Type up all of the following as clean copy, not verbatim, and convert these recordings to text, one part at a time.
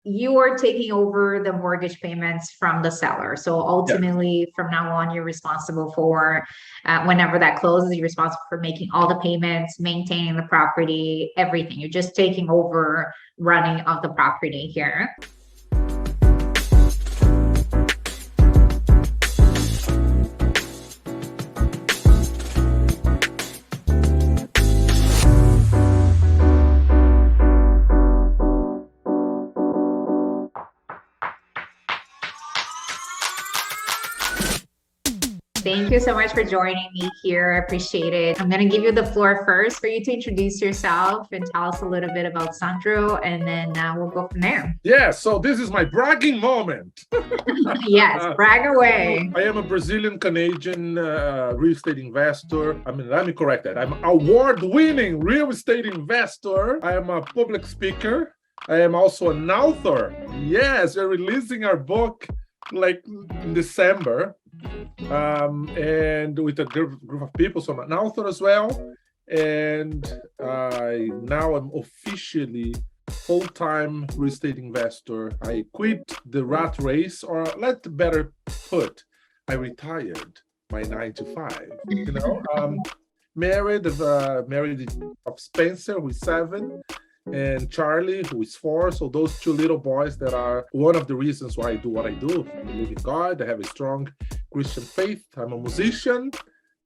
you are taking over the mortgage payments from the seller. So ultimately, from now on, you're responsible for whenever that closes, you're responsible for making all the payments, maintaining the property, everything. You're just taking over running of the property here. Thank you so much for joining me here. I appreciate it. I'm going to give you the floor first for you to introduce yourself and tell us a little bit about Sandro, and then we'll go from there. Yeah, so this is my bragging moment. Yes, brag away. I am a Brazilian-Canadian real estate investor. Let me correct that. I'm an award-winning real estate investor. I am a public speaker. I am also an author. Yes, we're releasing our book like in December. And with a group of people, so I'm an author as well, and now I'm officially full-time real estate investor. I quit the rat race, or let's better put, I retired my 9 to 5. Married of Spencer, who is 7, and Charlie, who is 4. So those 2 little boys that are one of the reasons why I do what I do. I believe in God. I have a strong Christian faith. I'm a musician,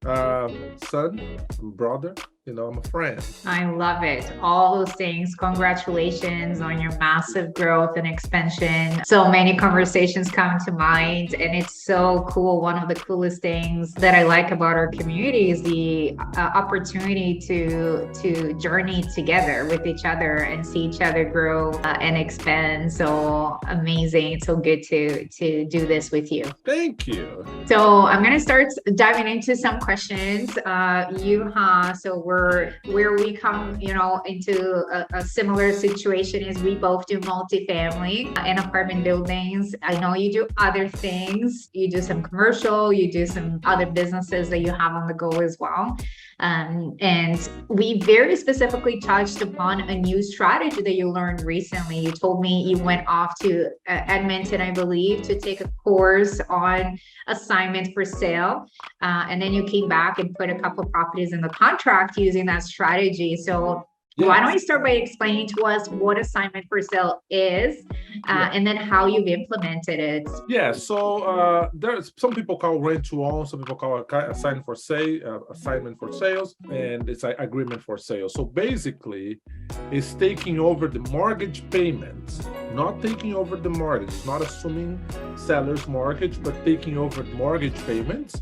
son, brother, I'm a friend. I love it. All those things. Congratulations on your massive growth and expansion. So many conversations come to mind, and it's so cool. One of the coolest things that I like about our community is the opportunity to journey together with each other and see each other grow and expand. So amazing. It's so good to do this with you. Thank you. So I'm going to start diving into some questions. So where we come, into a similar situation is we both do multifamily and apartment buildings. I know you do other things. You do some commercial, you do some other businesses that you have on the go as well. And we very specifically touched upon a new strategy that you learned recently. You told me you went off to Edmonton, I believe, to take a course on assignment for sale. And then you came back and put a couple of properties in the contract using that strategy. So why don't you start by explaining to us what assignment for sale is, and then how you've implemented it? Yeah, so there's some people call rent to own, some people call it assignment for sales, and it's an agreement for sale. So basically, it's taking over the mortgage payments, not taking over the mortgage, not assuming seller's mortgage, but taking over the mortgage payments.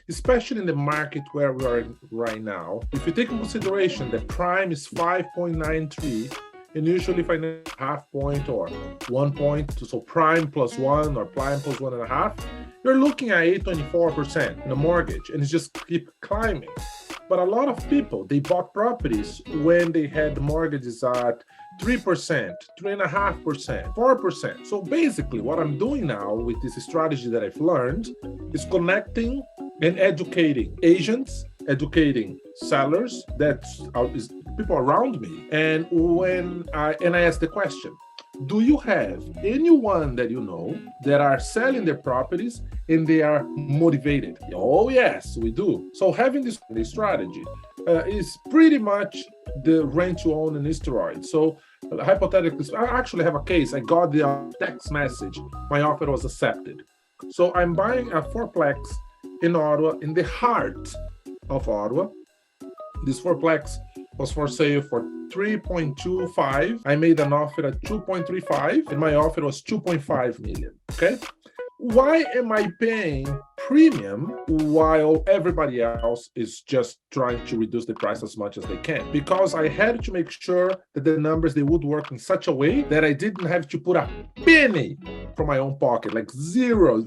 Especially in the market where we are right now. If you take in consideration that prime is 5.93, and usually if I know half point or 1 point, so prime plus 1 or prime plus 1.5, you're looking at 8.24% in a mortgage, and it's just keep climbing. But a lot of people, they bought properties when they had the mortgages at 3%, 3.5%, 4%. So basically what I'm doing now with this strategy that I've learned is connecting and educating agents, educating sellers, that's people around me. And when I ask the question, do you have anyone that you know that are selling their properties and they are motivated? Oh yes, we do. So having this strategy is pretty much the rent to own in steroids. So hypothetically, I actually have a case. I got the text message. My offer was accepted. So I'm buying a 4-plex in Ottawa, in the heart of Ottawa. This 4-plex was for sale for 3.25. I made an offer at 2.35, and my offer was 2.5 million. Okay. Why am I paying premium while everybody else is just trying to reduce the price as much as they can? Because I had to make sure that the numbers, they would work in such a way that I didn't have to put a penny from my own pocket, like zero,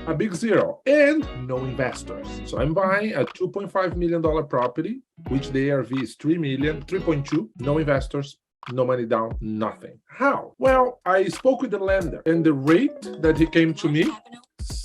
a big zero, and no investors. So I'm buying a $2.5 million property, which the ARV is 3.2, no investors, no money down, nothing. How? Well, I spoke with the lender, and the rate that he came to me,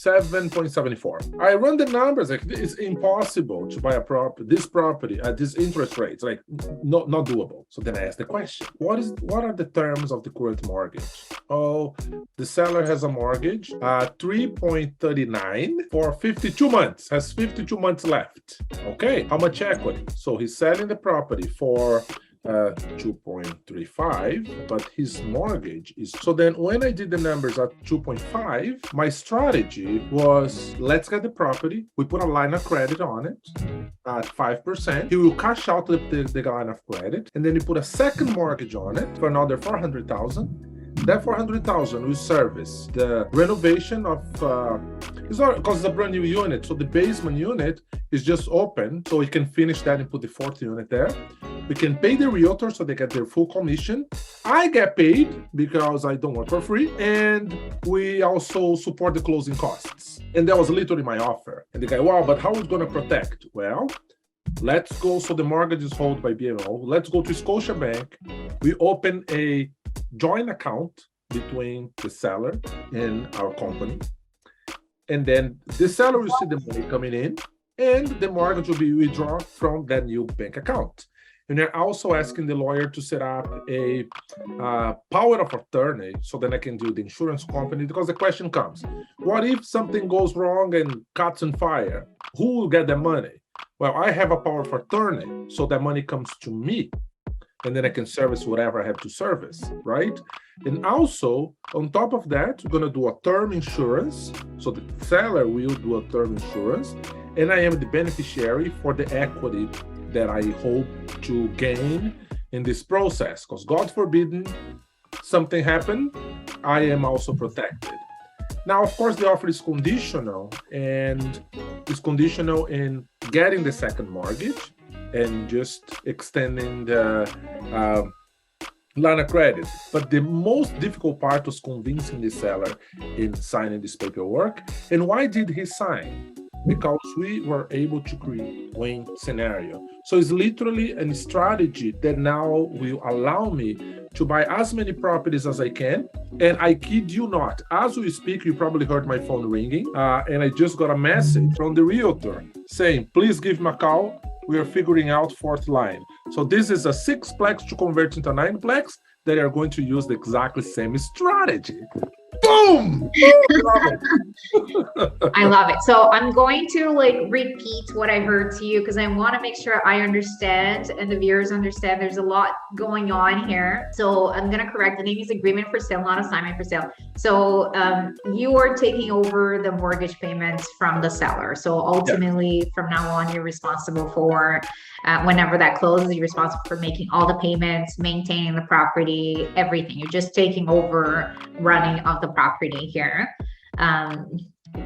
7.74. I run the numbers, like it's impossible to buy this property at this interest rates, like not doable. So then I ask the question, what are the terms of the current mortgage? Oh, the seller has a mortgage, 3.39 for 52 months, has 52 months left. Okay, how much equity? So he's selling the property for 2.35, but his mortgage is. So then when I did the numbers at 2.5, my strategy was, let's get the property, we put a line of credit on it at 5%. He will cash out the line of credit, and then you put a second mortgage on it for another 400,000. That 400,000 will service the renovation of, it's not because it's a brand new unit, so the basement unit is just open, so we can finish that and put the fourth unit there. We can pay the realtor so they get their full commission. I get paid because I don't work for free, and we also support the closing costs. And that was literally my offer. And the guy, wow, but how are we going to protect? Well, let's go. So the mortgage is held by BMO. Let's go to Scotiabank. We open a joint account between the seller and our company. And then the seller will see the money coming in, and the mortgage will be withdrawn from that new bank account. And they're also asking the lawyer to set up a power of attorney so then I can do the insurance company, because the question comes, what if something goes wrong and cuts on fire? Who will get the money? Well, I have a power of attorney, so that money comes to me, and then I can service whatever I have to service, right? And also, on top of that, we're going to do a term insurance. So the seller will do a term insurance, and I am the beneficiary for the equity that I hope to gain in this process, because God forbid something happen, I am also protected. Now, of course, the offer is conditional, and it's conditional in getting the second mortgage and just extending the line of credit. But the most difficult part was convincing the seller in signing this paperwork. And why did he sign? Because we were able to create a win scenario. So it's literally a strategy that now will allow me to buy as many properties as I can. And I kid you not, as we speak, you probably heard my phone ringing, and I just got a message from the realtor saying, please give me a call. We are figuring out fourth line. So this is a 6-plex to convert into 9-plex that are going to use the exactly same strategy. Boom! I love it. So I'm going to repeat what I heard to you, because I want to make sure I understand and the viewers understand. There's a lot going on here. So I'm going to correct. The name is agreement for sale, not assignment for sale. So you are taking over the mortgage payments from the seller. So ultimately, from now on, you're responsible for whenever that closes, you're responsible for making all the payments, maintaining the property, everything. You're just taking over running of the property here.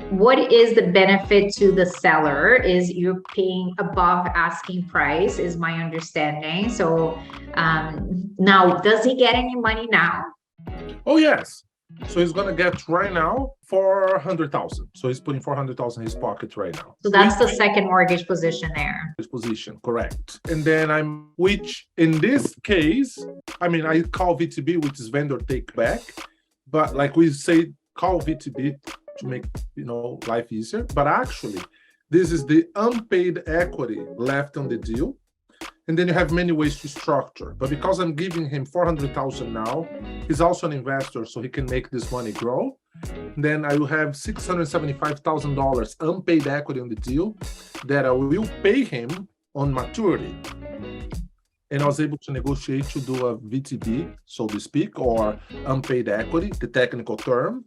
What is the benefit to the seller is you're paying above asking price, is my understanding. So now, does he get any money now? Oh, yes. So he's going to get right now 400,000. So he's putting 400,000 in his pocket right now. So that's the second mortgage position there. His position, correct. And then which in this case, I mean, I call VTB, which is vendor take back. But like we say, call VTB to make life easier. But actually, this is the unpaid equity left on the deal. And then you have many ways to structure. But because I'm giving him 400,000 now, he's also an investor, so he can make this money grow. And then I will have $675,000 unpaid equity on the deal that I will pay him on maturity. And I was able to negotiate to do a VTB, so to speak, or unpaid equity, the technical term,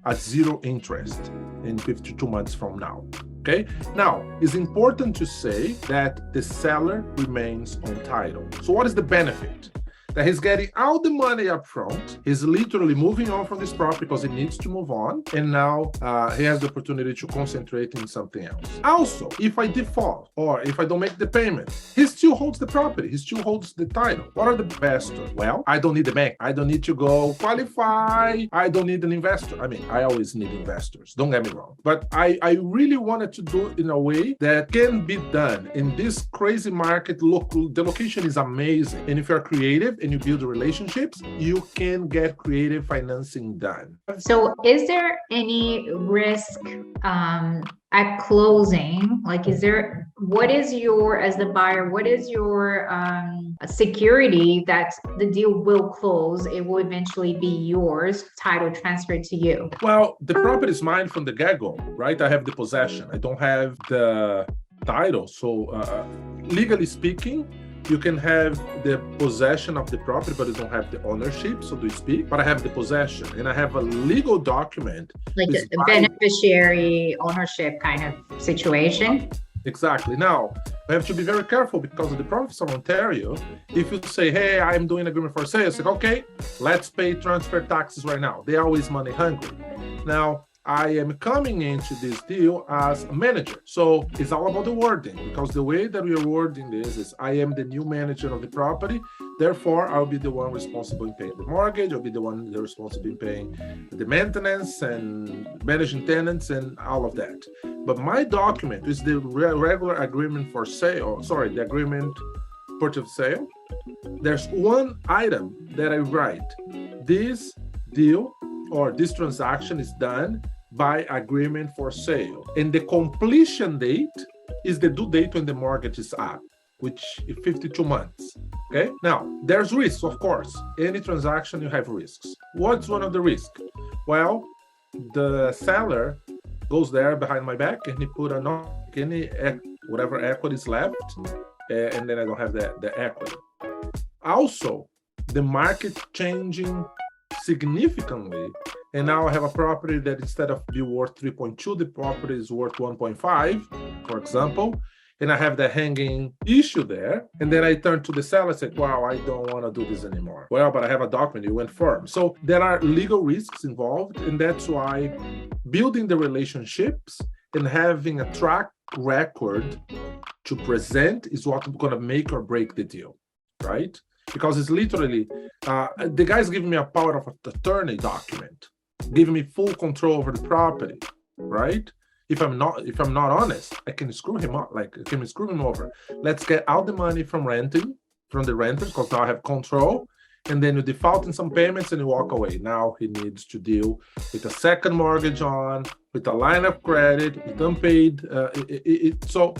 at 0 interest in 52 months from now. Okay. Now, it's important to say that the seller remains on title. So what is the benefit? That he's getting all the money up front. He's literally moving on from this property because he needs to move on. And now he has the opportunity to concentrate in something else. Also, if I default or if I don't make the payment, he still holds the property. He still holds the title. What are the investors? Well, I don't need the bank. I don't need to go qualify. I don't need an investor. I mean, I always need investors. Don't get me wrong. But I really wanted to do it in a way that can be done in this crazy market. Look, the location is amazing. And if you're creative and you build relationships, you can get creative financing done. So is there any risk at closing? Like, what is your, as the buyer, what is your security that the deal will close? It will eventually be yours, title transferred to you. Well, the property is mine from the get-go, right? I have the possession. I don't have the title. So legally speaking, you can have the possession of the property, but you don't have the ownership, so to speak. But I have the possession, and I have a legal document. Like a beneficiary ownership kind of situation. Exactly. Now, I have to be very careful because of the province of Ontario. If you say, hey, I'm doing agreement for sale, it's like, okay, let's pay transfer taxes right now. They're always money hungry. Now, I am coming into this deal as a manager. So it's all about the wording, because the way that we are wording this is I am the new manager of the property. Therefore, I'll be the one responsible in paying the mortgage. I'll be the one responsible in paying the maintenance and managing tenants and all of that. But my document is the regular agreement for sale. Sorry, the agreement purchase sale. There's one item that I write. This deal or this transaction is done by agreement for sale. And the completion date is the due date when the mortgage is up, which is 52 months. Okay. Now, there's risks, of course. Any transaction, you have risks. What's one of the risks? Well, the seller goes there behind my back and he put any whatever equity is left, and then I don't have the equity. Also, the market changing significantly, and now I have a property that instead of be worth 3.2, the property is worth 1.5, for example, and I have the hanging issue there, and then I turn to the seller and say, wow, I don't want to do this anymore. Well, but I have a document, you went firm. So there are legal risks involved, and that's why building the relationships and having a track record to present is what's going to make or break the deal, right? Because it's literally, the guy's giving me a power of attorney document, giving me full control over the property, right? If I'm not honest, I can screw him up, like I can screw him over. Let's get out the money from the renters, because now I have control. And then you default in some payments and you walk away. Now he needs to deal with a second mortgage on, with a line of credit, with unpaid. So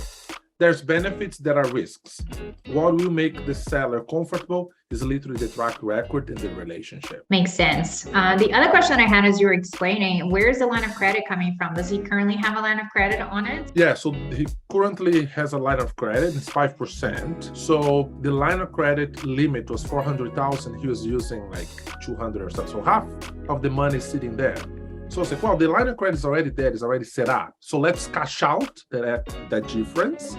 there's benefits, there are risks. What will make the seller comfortable is literally the track record and the relationship. Makes sense. The other question I had as you were explaining, where's the line of credit coming from? Does he currently have a line of credit on it? Yeah, so he currently has a line of credit, it's 5%. So the line of credit limit was 400,000. He was using like 200 or so. So half of the money is sitting there. So I said, well, the line of credit is already there, it's already set up. So let's cash out that difference.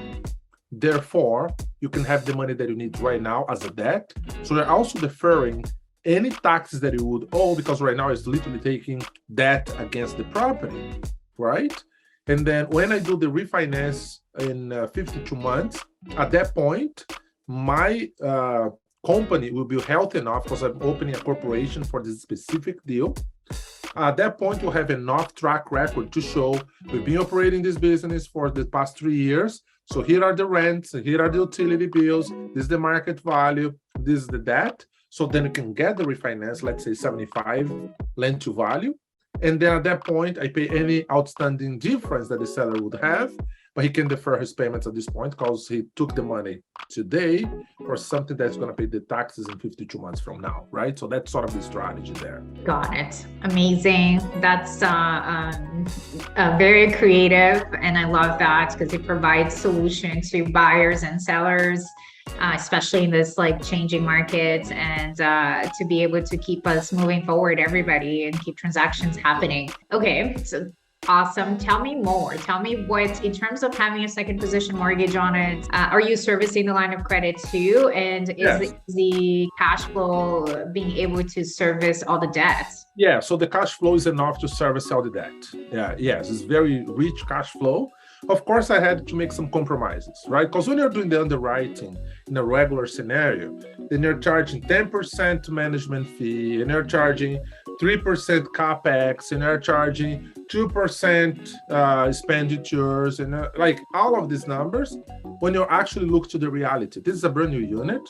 Therefore, you can have the money that you need right now as a debt. So they're also deferring any taxes that you would owe, because right now it's literally taking debt against the property, right? And then when I do the refinance in 52 months, at that point, my company will be healthy enough, because I'm opening a corporation for this specific deal. At that point, we'll have enough track record to show we've been operating this business for the past 3 years. So here are the rents, here are the utility bills, this is the market value, this is the debt. So then you can get the refinance, let's say 75 lend to value. And then at that point, I pay any outstanding difference that the seller would have, but he can defer his payments at this point because he took the money today for something that's going to pay the taxes in 52 months from now, right? So that's sort of the strategy there. Got it. Amazing. That's very creative, and I love that because it provides solution to buyers and sellers, especially in this like changing market, and to be able to keep us moving forward, everybody, and keep transactions happening. Okay, so awesome. Tell me more. Tell me what, in terms of having a second position mortgage on it, are you servicing the line of credit too? And is the cash flow being able to service all the debts? Yeah, so the cash flow is enough to service all the debt. Yeah, yes, it's very rich cash flow. Of course, I had to make some compromises, right? Because when you're doing the underwriting in a regular scenario, then you're charging 10% management fee, and you're charging 3% capex, and you're charging 2% expenditures, and like all of these numbers. When you actually look to the reality, this is a brand new unit.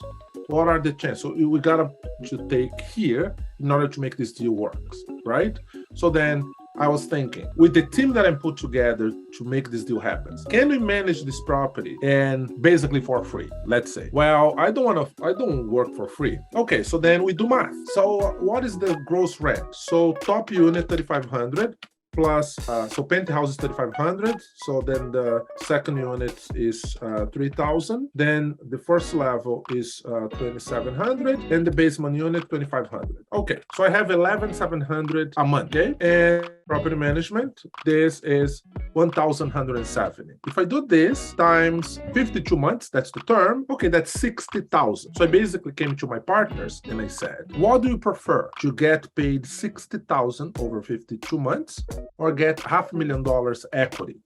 what are the chances? So we gotta to take here in order to make this deal works, right? So then I was thinking, with the team that I put together to make this deal happen, can we manage this property and basically for free? Let's say, well, I don't work for free. Okay, so then we do math. So what is the gross rent? So top unit 3,500 plus, so penthouse is 3,500. So then the second unit is 3,000. Then the first level is 2,700, and the basement unit 2,500. Okay, so I have 11,700 a month. Okay, and property management, this is 1,170. If I do this times 52 months, that's the term. Okay, that's 60,000. So I basically came to my partners and I said, what do you prefer? To get paid 60,000 over 52 months or get $500,000 equity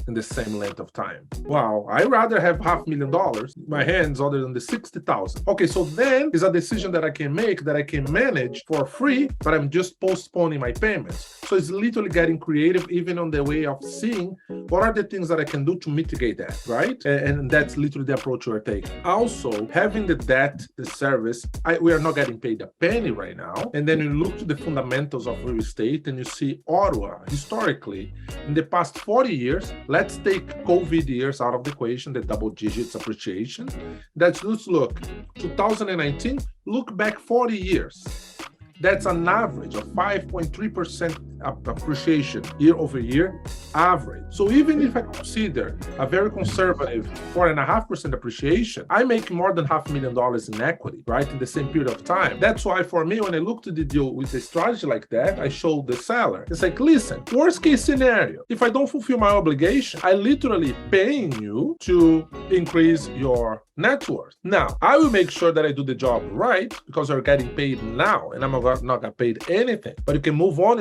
in the same length of time? Wow, I rather have $500,000 in my hands other than the 60,000. Okay, so then is a decision that I can make, that I can manage for free, but I'm just postponing my payments. So it's literally getting creative, even on the way of seeing what are the things that I can do to mitigate that, right? And that's literally the approach we're taking. Also, having the debt, the service, we are not getting paid a penny right now. And then you look to the fundamentals of real estate and you see Ottawa, historically, in the past 40 years, let's take COVID years out of the equation, the double digits appreciation. Let's look, 2019, look back 40 years. That's an average of 5.3% appreciation year over year average. So even if I consider a very conservative 4.5% appreciation, I make more than $500,000 in equity, right, in the same period of time. That's why for me, when I look to the deal with a strategy like that, I show the seller. It's like, listen, worst case scenario, if I don't fulfill my obligation, I literally paying you to increase your net worth. Now, I will make sure that I do the job right because you're getting paid now and I'm not getting paid anything. But you can move on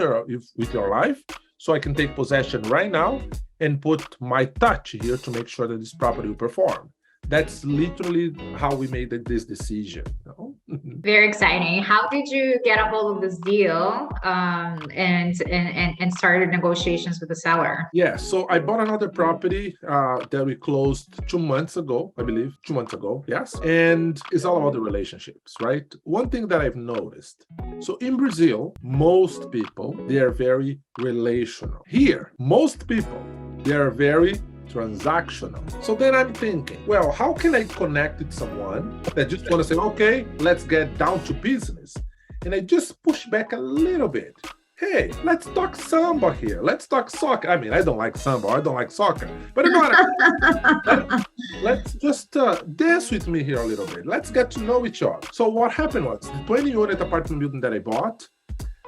with your life. So I can take possession right now and put my touch here to make sure that this property will perform. That's literally how we made this decision. You know? Very exciting. How did you get a hold of this deal and started negotiations with the seller? Yeah, so I bought another property that we closed 2 months ago, I believe, 2 months ago, yes. And it's all about the relationships, right? One thing that I've noticed, so in Brazil, most people, they are very relational. Here, most people, they are very transactional. So then I'm thinking, well, how can I connect with someone that just want to say, okay, let's get down to business? And I just push back a little bit. Hey, let's talk samba here. Let's talk soccer. I mean, I don't like samba. I don't like soccer. But you know what? Let's just dance with me here a little bit. Let's get to know each other. So what happened was, the 20-unit apartment building that I bought,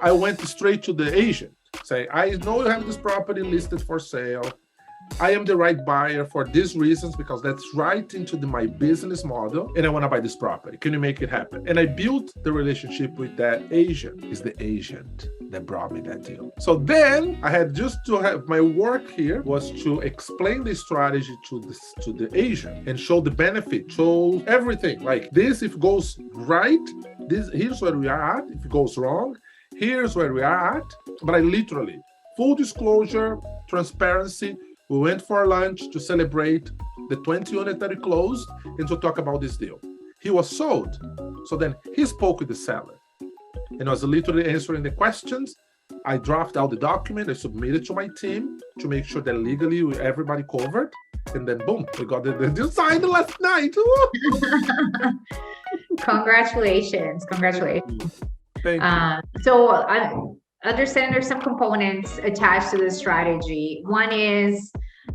I went straight to the agent. Say, I know you have this property listed for sale. I am the right buyer for these reasons because that's right into my business model and I want to buy this property. Can you make it happen? And I built the relationship with that agent. It's the agent that brought me that deal. So then I had just to have my work here was to explain the strategy to the agent and show the benefit, show everything. Like this, if it goes right, here's where we are at. If it goes wrong, here's where we are at. But I literally, full disclosure, transparency. We went for lunch to celebrate the 20 unit that we closed and to talk about this deal. He was sold. So then he spoke with the seller and I was literally answering the questions. I drafted out the document. I submitted to my team to make sure that legally everybody covered. And then boom, we got the deal signed last night. Congratulations. Congratulations. Thank you. So I understand there's some components attached to this strategy. One is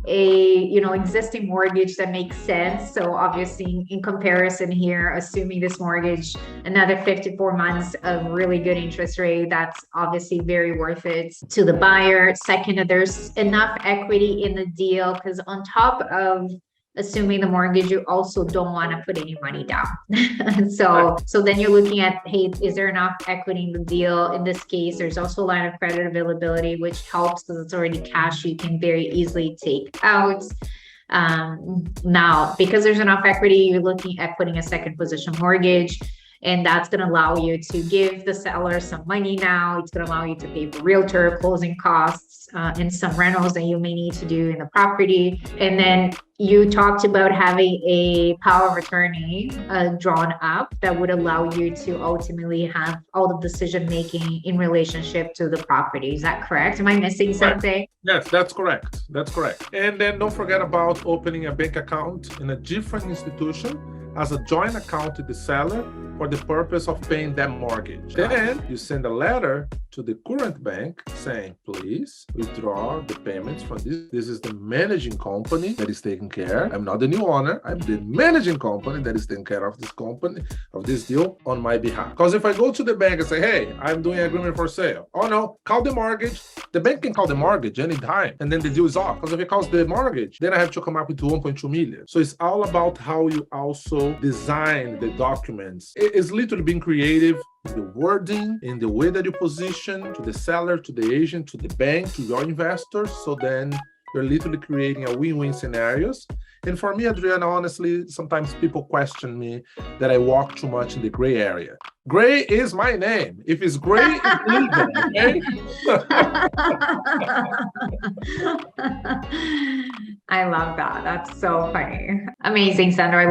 a existing mortgage that makes sense. So obviously in comparison here, assuming this mortgage, another 54 months of really good interest rate, that's obviously very worth it to the buyer. Second, there's enough equity in the deal because on top of assuming the mortgage, you also don't want to put any money down. So then you're looking at, hey, is there enough equity in the deal? In this case, there's also a line of credit availability, which helps because it's already cash you can very easily take out. Now, because there's enough equity, you're looking at putting a second position mortgage. And that's going to allow you to give the seller some money now. It's going to allow you to pay for realtor closing costs and some rentals that you may need to do in the property. And then you talked about having a power of attorney drawn up that would allow you to ultimately have all the decision making in relationship to the property. Is that correct? Am I missing something? Yes, that's correct. That's correct. And then don't forget about opening a bank account in a different institution as a joint account with the seller for the purpose of paying that mortgage. Then you send a letter to the current bank saying, please withdraw the payments from this. This is the managing company that is taking care. I'm not the new owner. I'm the managing company that is taking care of this company, of this deal on my behalf. Because if I go to the bank and say, hey, I'm doing an agreement for sale. Oh no, call the mortgage. The bank can call the mortgage anytime and then the deal is off. Because if it calls the mortgage, then I have to come up with 1.2 million. So it's all about how you also design the documents. It's literally being creative in the wording, in the way that you position to the seller, to the agent, to the bank, to your investors. So then you're literally creating a win-win scenarios. And for me, Adriana, honestly, sometimes people question me that I walk too much in the gray area. Gray is my name. If it's gray, it's legal, okay? I love that. That's so funny. Amazing, Sandro. I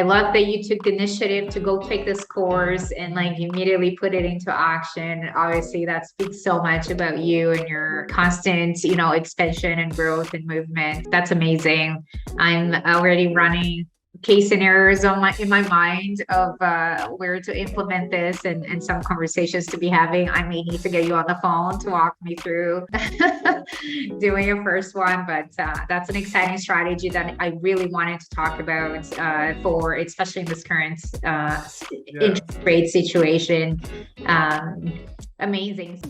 love that you took the initiative to go take this course and like immediately put it into action. Obviously, that speaks so much about you and your constant, expansion and growth and movement. That's amazing. I'm already running case scenarios in my mind of where to implement this and some conversations to be having. I may need to get you on the phone to walk me through doing your first one, but that's an exciting strategy that I really wanted to talk about for especially in this current interest rate situation. Amazing.